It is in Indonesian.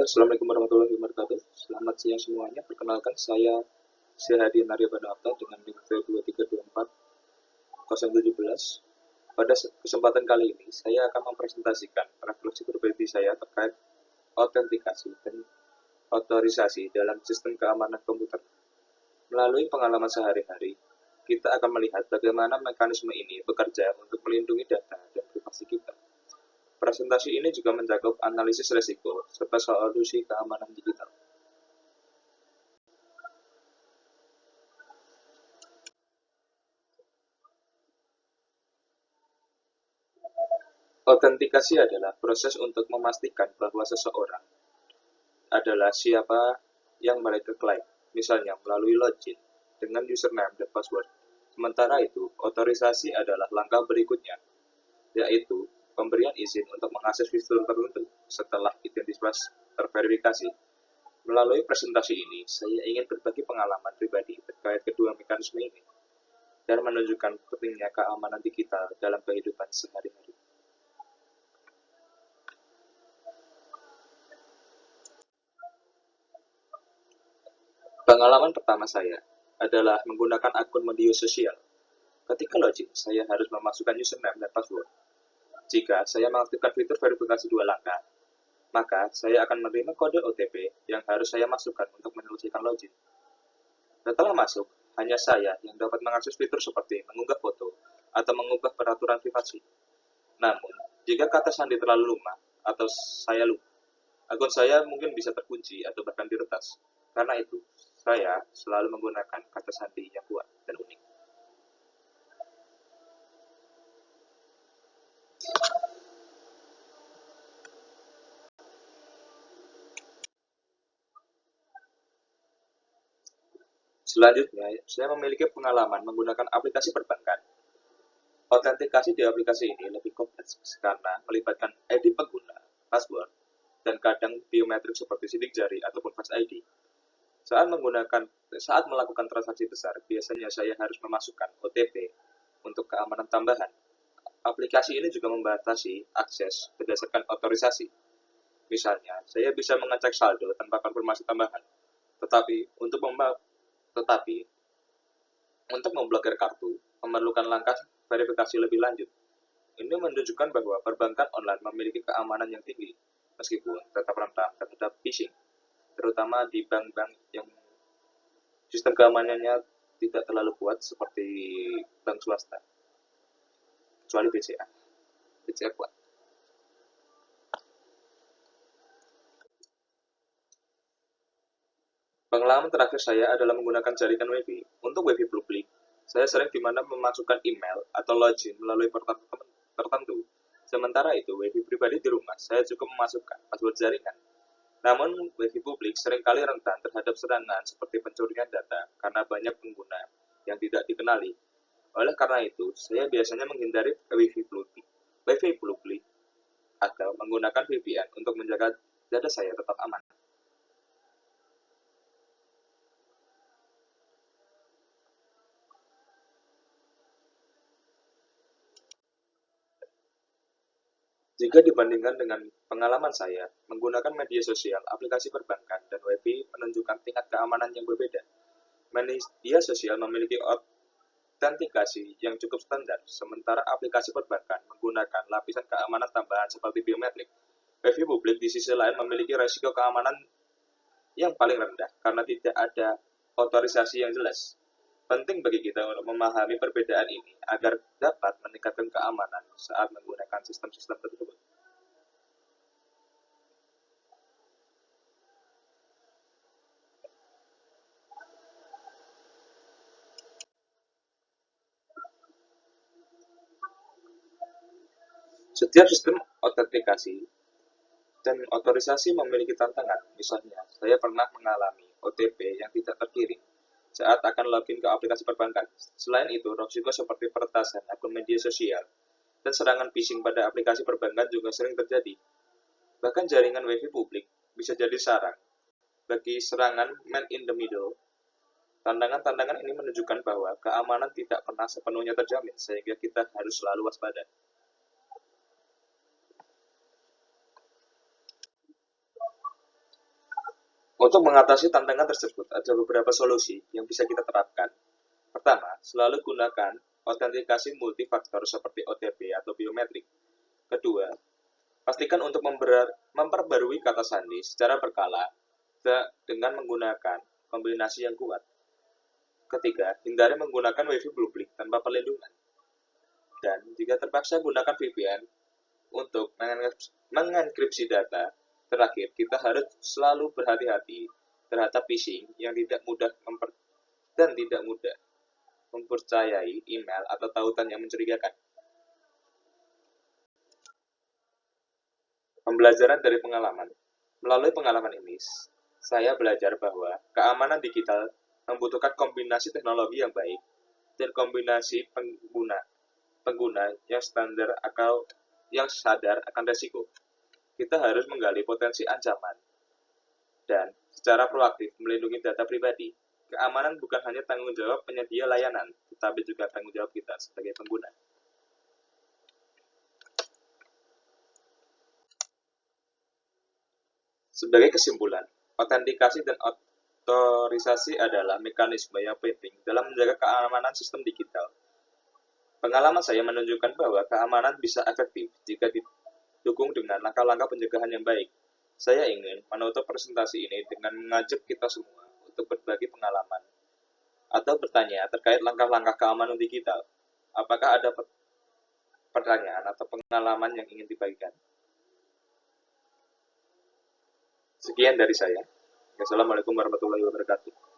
Assalamualaikum warahmatullahi wabarakatuh. Selamat siang semuanya. Perkenalkan saya Syahadi Naryabanata dengan NIM V2324-017. Pada kesempatan kali ini, saya akan mempresentasikan refleksi pribadi saya terkait autentikasi dan otorisasi dalam sistem keamanan komputer. Melalui pengalaman sehari-hari, kita akan melihat bagaimana mekanisme ini bekerja untuk melindungi data dan privasi kita. Presentasi ini juga mencakup analisis risiko serta solusi keamanan digital. Autentikasi adalah proses untuk memastikan bahwa seseorang adalah siapa yang mereka klaim, misalnya melalui login dengan username dan password. Sementara itu, otorisasi adalah langkah berikutnya, yaitu pemberian izin untuk mengakses fitur tertentu setelah identitas terverifikasi. Melalui presentasi ini, saya ingin berbagi pengalaman pribadi terkait kedua mekanisme ini dan menunjukkan pentingnya keamanan digital dalam kehidupan sehari-hari. Pengalaman pertama saya adalah menggunakan akun media sosial. Ketika login, saya harus memasukkan username dan password. Jika saya mengaktifkan fitur verifikasi 2 langkah, maka saya akan menerima kode OTP yang harus saya masukkan untuk menyelesaikan login. Setelah masuk, hanya saya yang dapat mengakses fitur seperti mengunggah foto atau mengubah peraturan privasi. Namun, jika kata sandi terlalu lumah atau saya lupa, akun saya mungkin bisa terkunci atau bahkan diretas. Karena itu, saya selalu menggunakan kata sandi yang kuat dan unik. Selanjutnya, saya memiliki pengalaman menggunakan aplikasi perbankan. Autentikasi di aplikasi ini lebih kompleks karena melibatkan ID pengguna, password, dan kadang biometrik seperti sidik jari ataupun Face ID. Saat melakukan transaksi besar, biasanya saya harus memasukkan OTP untuk keamanan tambahan. Aplikasi ini juga membatasi akses berdasarkan otorisasi. Misalnya, saya bisa mengecek saldo tanpa konfirmasi tambahan. Tetapi tetapi untuk memblokir kartu memerlukan langkah verifikasi lebih lanjut. Ini menunjukkan bahwa perbankan online memiliki keamanan yang tinggi, meskipun tetap rentan terhadap phishing, terutama di bank-bank yang sistem keamanannya tidak terlalu kuat seperti bank swasta, kecuali BCA. BCA kuat. Pengalaman terakhir saya adalah menggunakan jaringan WiFi. Untuk WiFi publik, saya sering dimana memasukkan email atau login melalui portal tertentu. Sementara itu, WiFi pribadi di rumah, saya cukup memasukkan password jaringan. Namun, WiFi publik seringkali rentan terhadap serangan seperti pencurian data karena banyak pengguna yang tidak dikenali. Oleh karena itu, saya biasanya menghindari WiFi publik atau menggunakan VPN untuk menjaga data saya tetap aman. Jika dibandingkan dengan pengalaman saya, menggunakan media sosial, aplikasi perbankan, dan WiFi menunjukkan tingkat keamanan yang berbeda. Media sosial memiliki autentikasi yang cukup standar, sementara aplikasi perbankan menggunakan lapisan keamanan tambahan seperti biometrik. WiFi publik di sisi lain memiliki risiko keamanan yang paling rendah karena tidak ada otorisasi yang jelas. Penting bagi kita untuk memahami perbedaan ini agar dapat meningkatkan keamanan saat menggunakan sistem-sistem tersebut. Setiap sistem autentikasi dan otorisasi memiliki tantangan. Misalnya, saya pernah mengalami OTP yang tidak terkirim saat akan login ke aplikasi perbankan. Selain itu, risiko seperti peretasan akun media sosial dan serangan phishing pada aplikasi perbankan juga sering terjadi. Bahkan jaringan WiFi publik bisa jadi sarang bagi serangan man in the middle. Tantangan-tantangan ini menunjukkan bahwa keamanan tidak pernah sepenuhnya terjamin, sehingga kita harus selalu waspada. Untuk mengatasi tantangan tersebut, ada beberapa solusi yang bisa kita terapkan. Pertama, selalu gunakan autentikasi multifaktor seperti OTP atau biometrik. Kedua, pastikan untuk memperbarui kata sandi secara berkala dengan menggunakan kombinasi yang kuat. Ketiga, hindari menggunakan WiFi publik tanpa perlindungan. Dan jika terpaksa, gunakan VPN untuk mengenkripsi data. Terakhir, kita harus selalu berhati-hati terhadap phishing yang tidak mudah mempercayai email atau tautan yang mencurigakan. Pembelajaran dari pengalaman. Melalui pengalaman ini, saya belajar bahwa keamanan digital membutuhkan kombinasi teknologi yang baik dan kombinasi pengguna yang standar atau yang sadar akan resiko. Kita harus menggali potensi ancaman dan secara proaktif melindungi data pribadi. Keamanan bukan hanya tanggung jawab penyedia layanan, tetapi juga tanggung jawab kita sebagai pengguna. Sebagai kesimpulan, autentikasi dan otorisasi adalah mekanisme yang penting dalam menjaga keamanan sistem digital. Pengalaman saya menunjukkan bahwa keamanan bisa efektif jika didukung dengan langkah-langkah pencegahan yang baik. Saya ingin menutup presentasi ini dengan mengajak kita semua untuk berbagi pengalaman atau bertanya terkait langkah-langkah keamanan digital. Apakah ada pertanyaan atau pengalaman yang ingin dibagikan? Sekian dari saya. Assalamualaikum warahmatullahi wabarakatuh.